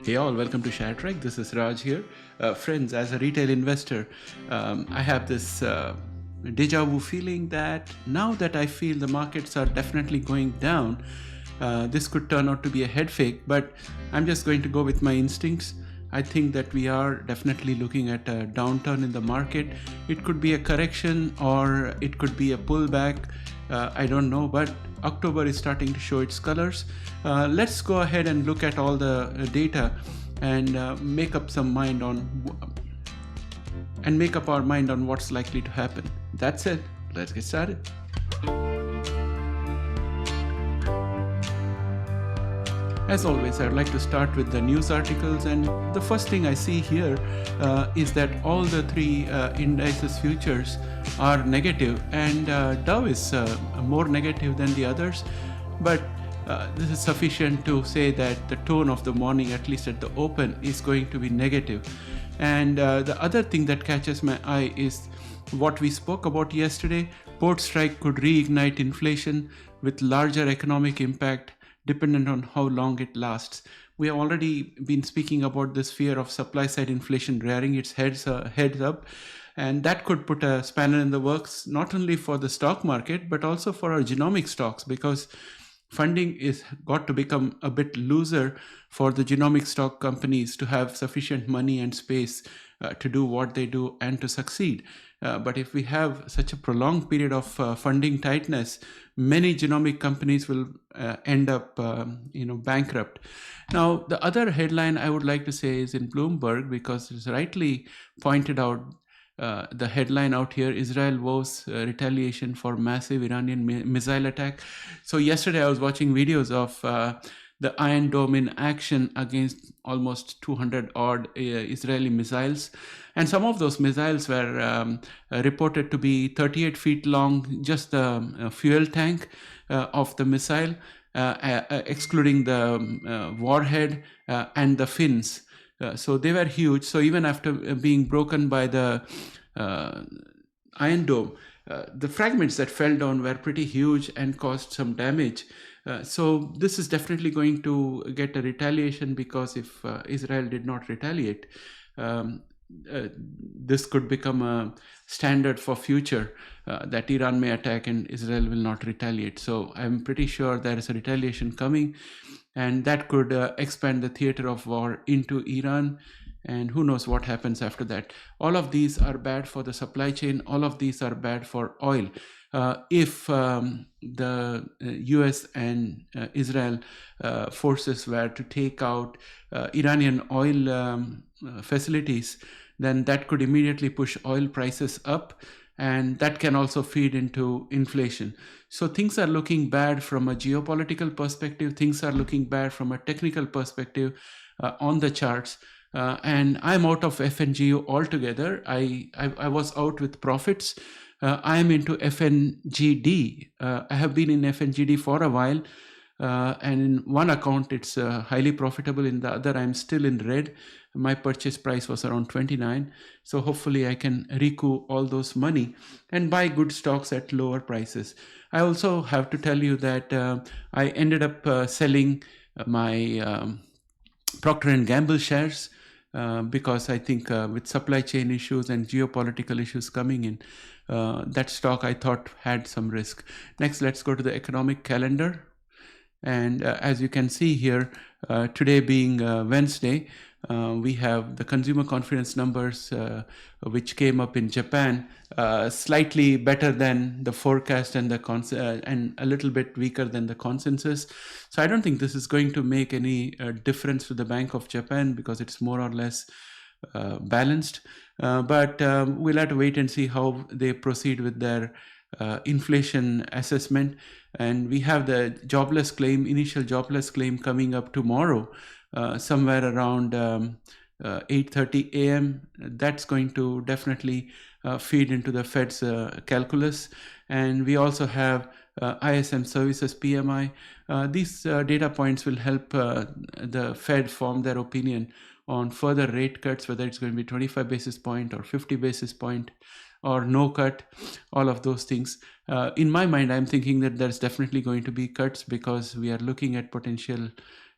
Hey all, welcome to ShareTreck. This is Raj here. Friends, as a retail investor, I have this deja vu feeling that now that I feel the markets are definitely going down, this could turn out to be a head fake, but I'm just going to go with my instincts. I think that we are definitely looking at a downturn in the market. It could be a correction or it could be a pullback. I don't know, but October is starting to show its colors. Let's go ahead and look at all the data and make up our mind on what's likely to happen. That's it. Let's get started. As always, I'd like to start with the news articles, and the first thing I see here is that all the three indices futures are negative, and Dow is more negative than the others, but this is sufficient to say that the tone of the morning, at least at the open, is going to be negative. And the other thing that catches my eye is what we spoke about yesterday. Port strike could reignite inflation with larger economic impact dependent on how long it lasts. We have already been speaking about this fear of supply side inflation rearing its heads up, and that could put a spanner in the works not only for the stock market but also for our genomic stocks, because funding is got to become a bit looser for the genomic stock companies to have sufficient money and space to do what they do and to succeed. But if we have such a prolonged period of funding tightness, many genomic companies will end up bankrupt. Now, the other headline I would like to say is in Bloomberg, because it's rightly pointed out, the headline out here: Israel vows retaliation for massive Iranian missile attack. So yesterday I was watching videos of the Iron Dome in action against almost 200 odd Israeli missiles. And some of those missiles were reported to be 38 feet long, just the fuel tank of the missile, excluding the warhead and the fins. So they were huge. So even after being broken by the Iron Dome, the fragments that fell down were pretty huge and caused some damage. So this is definitely going to get a retaliation, because if Israel did not retaliate, this could become a standard for future, that Iran may attack and Israel will not retaliate. So I'm pretty sure there is a retaliation coming, and that could expand the theater of war into Iran, and who knows what happens after that. All of these are bad for the supply chain. All of these are bad for oil. If the US and Israel forces were to take out Iranian oil facilities, then that could immediately push oil prices up, and that can also feed into inflation. So things are looking bad from a geopolitical perspective. Things are looking bad from a technical perspective on the charts. And I'm out of FNGU altogether. I was out with profits. I'm into FNGD. I have been in FNGD for a while. And in one account, it's highly profitable. In the other, I'm still in red. My purchase price was around 29. So hopefully I can recoup all those money and buy good stocks at lower prices. I also have to tell you that I ended up selling my Procter & Gamble shares because I think with supply chain issues and geopolitical issues coming in, that stock I thought had some risk. Next, let's go to the economic calendar. And as you can see here, today being Wednesday, we have the consumer confidence numbers, which came up in Japan, slightly better than the forecast and and a little bit weaker than the consensus. So I don't think this is going to make any difference to the Bank of Japan, because it's more or less balanced. But we'll have to wait and see how they proceed with their inflation assessment. And we have the initial jobless claim coming up tomorrow, somewhere around 8:30 a.m. That's going to definitely feed into the Fed's calculus. And we also have ISM services PMI. These data points will help the Fed form their opinion on further rate cuts, whether it's going to be 25 basis point or 50 basis point or no cut, all of those things. In my mind, I'm thinking that there's definitely going to be cuts, because we are looking at potential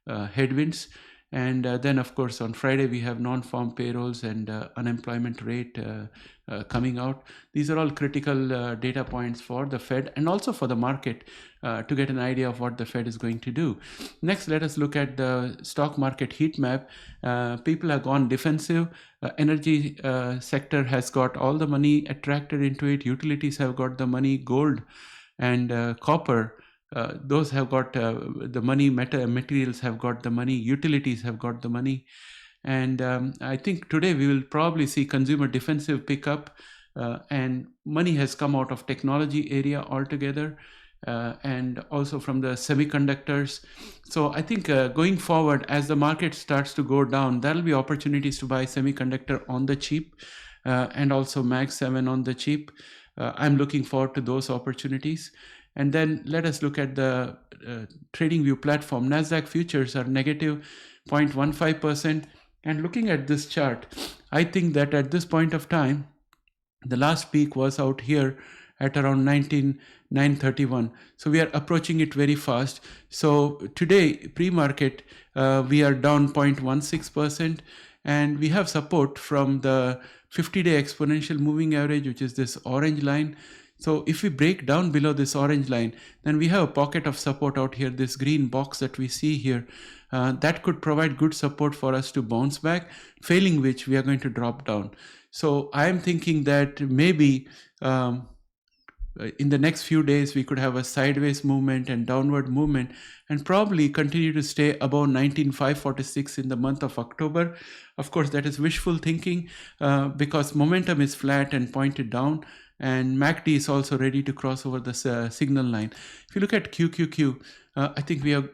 headwinds. And then, of course, on Friday, we have non-farm payrolls and unemployment rate coming out. These are all critical data points for the Fed and also for the market to get an idea of what the Fed is going to do. Next, let us look at the stock market heat map. People have gone defensive. Energy sector has got all the money attracted into it. Utilities have got the money. Gold and copper, those have got the money. Materials have got the money. Utilities have got the money. And I think today we will probably see consumer defensive pickup, and money has come out of technology area altogether, and also from the semiconductors. So I think going forward, as the market starts to go down, there will be opportunities to buy semiconductor on the cheap, and also Mag 7 on the cheap. I'm looking forward to those opportunities. And then let us look at the TradingView platform. NASDAQ futures are negative 0.15%. And looking at this chart, I think that at this point of time, the last peak was out here at around 19,931. So we are approaching it very fast. So today, pre-market, we are down 0.16%. And we have support from the 50-day exponential moving average, which is this orange line. So if we break down below this orange line, then we have a pocket of support out here, this green box that we see here. That could provide good support for us to bounce back, failing which we are going to drop down. So I am thinking that maybe in the next few days, we could have a sideways movement and downward movement and probably continue to stay above 19,546 in the month of October. Of course, that is wishful thinking because momentum is flat and pointed down. And MACD is also ready to cross over the signal line. If you look at QQQ, I think we have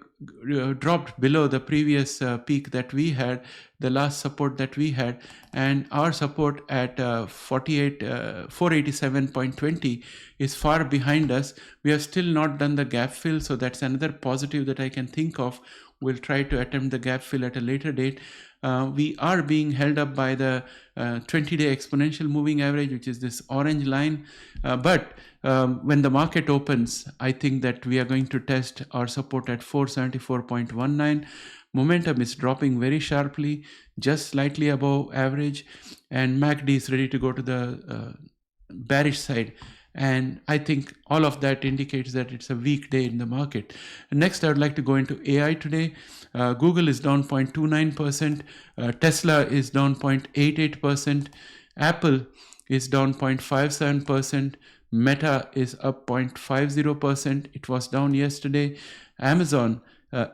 dropped below the previous peak that we had, the last support that we had, and our support at 487.20 is far behind us. We have still not done the gap fill, so that's another positive that I can think of. We'll try to attempt the gap fill at a later date. We are being held up by the 20-day exponential moving average, which is this orange line. But when the market opens, I think that we are going to test our support at 474.19. Momentum is dropping very sharply, just slightly above average, and MACD is ready to go to the bearish side. And I think all of that indicates that it's a weak day in the market. Next, I would like to go into AI today. Google is down 0.29%. Tesla is down 0.88%. Apple is down 0.57%. Meta is up 0.50%. It was down yesterday. Amazon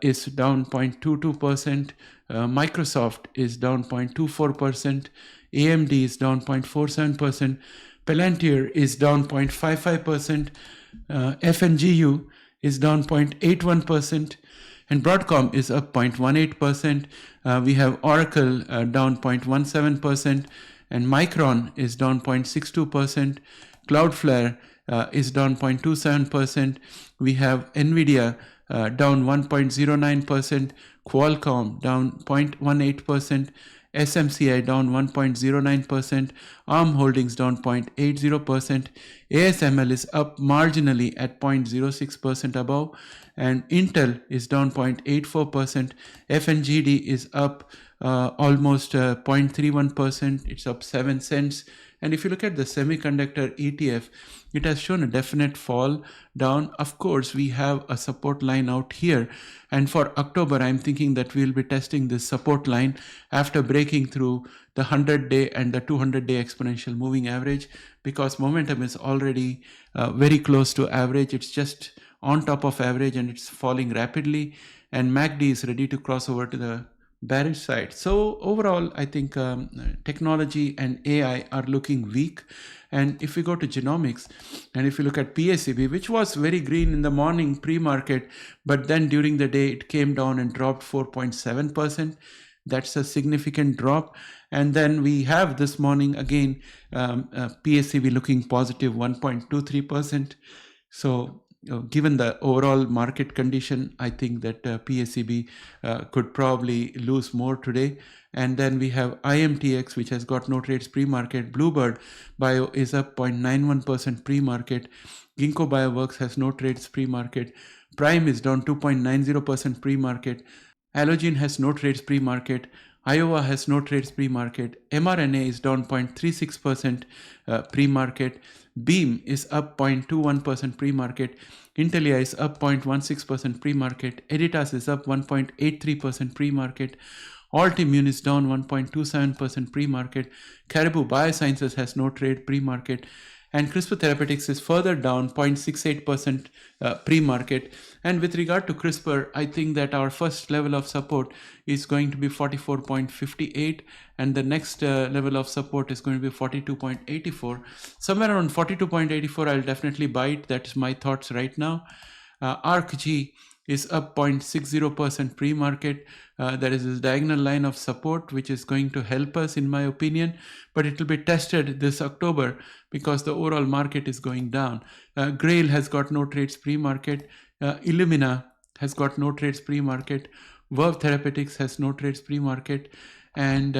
is down 0.22%. Microsoft is down 0.24%. AMD is down 0.47%. Palantir is down 0.55%, FNGU is down 0.81%, and Broadcom is up 0.18%. We have Oracle down 0.17%, and Micron is down 0.62%. Cloudflare is down 0.27%. We have NVIDIA down 1.09%, Qualcomm down 0.18%, SMCI down 1.09%, ARM Holdings down 0.80%, ASML is up marginally at 0.06% above, and Intel is down 0.84%, FNGD is up almost 0.31%, it's up 7 cents. And if you look at the semiconductor ETF, it has shown a definite fall down. Of course, we have a support line out here. And for October, I'm thinking that we'll be testing this support line after breaking through the 100-day and the 200-day exponential moving average, because momentum is already very close to average. It's just on top of average and it's falling rapidly. And MACD is ready to cross over to the bearish side. So overall, I think technology and AI are looking weak. And if we go to genomics, and if you look at PACB, which was very green in the morning pre-market, but then during the day it came down and dropped 4.7%. That's a significant drop. And then we have this morning again, PACB looking positive 1.23%. So given the overall market condition, I think that PACB could probably lose more today. And then we have IMTX, which has got no trades pre-market. Bluebird Bio is up 0.91% pre-market. Ginkgo Bioworks has no trades pre-market. Prime is down 2.90% pre-market. Allogene has no trades pre-market. Iowa has no trades pre-market. mRNA is down 0.36% pre-market. Beam is up 0.21% pre-market. Intelia is up 0.16% pre-market. Editas is up 1.83% pre-market. Altimmune is down 1.27% pre-market. Caribou Biosciences has no trade pre-market. And CRISPR Therapeutics is further down 0.68% pre-market. And with regard to CRISPR, I think that our first level of support is going to be 44.58, and the next level of support is going to be 42.84. Somewhere around 42.84, I'll definitely buy it. That's my thoughts right now. ARCG is up 0.60% pre-market. There is this diagonal line of support which is going to help us, in my opinion, but it will be tested this October because the overall market is going down. Grail has got no trades pre-market. Illumina has got no trades pre-market. Verve Therapeutics has no trades pre-market. And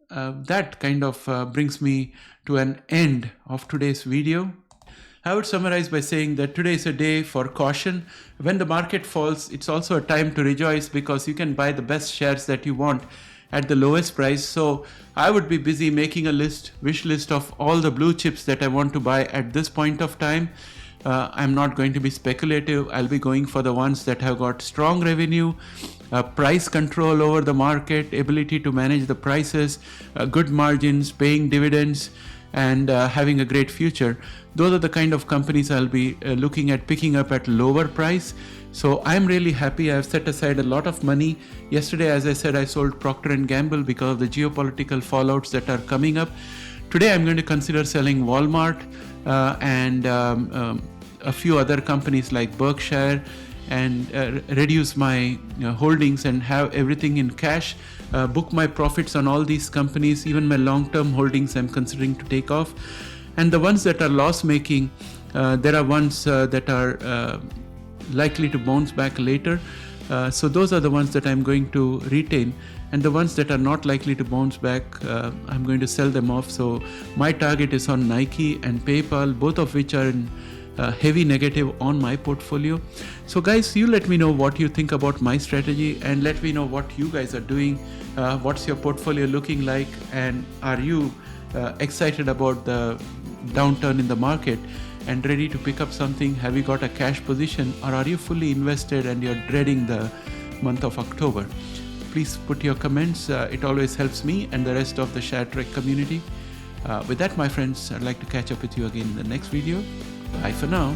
that kind of brings me to an end of today's video. I would summarize by saying that today is a day for caution. When the market falls, it's also a time to rejoice because you can buy the best shares that you want at the lowest price. So I would be busy making a wish list of all the blue chips that I want to buy at this point of time. I'm not going to be speculative. I'll be going for the ones that have got strong revenue, price control over the market, ability to manage the prices, good margins, paying dividends, and having a great future. Those are the kind of companies I'll be looking at picking up at lower price. So I'm really happy. I've set aside a lot of money. Yesterday, as I said, I sold Procter & Gamble because of the geopolitical fallouts that are coming up. Today, I'm going to consider selling Walmart and a few other companies like Berkshire, and reduce my holdings and have everything in cash, book my profits on all these companies. Even my long-term holdings I'm considering to take off. And the ones that are loss-making, there are ones that are likely to bounce back later. So those are the ones that I'm going to retain. And the ones that are not likely to bounce back, I'm going to sell them off. So my target is on Nike and PayPal, both of which are in heavy negative on my portfolio. So guys, you let me know what you think about my strategy, and let me know what you guys are doing. What's your portfolio looking like, and are you excited about the downturn in the market and ready to pick up something? Have you got a cash position, or are you fully invested and you're dreading the month of October? Please put your comments. It always helps me and the rest of the ShareTreck community. With that, my friends, I'd like to catch up with you again in the next video. Bye for now.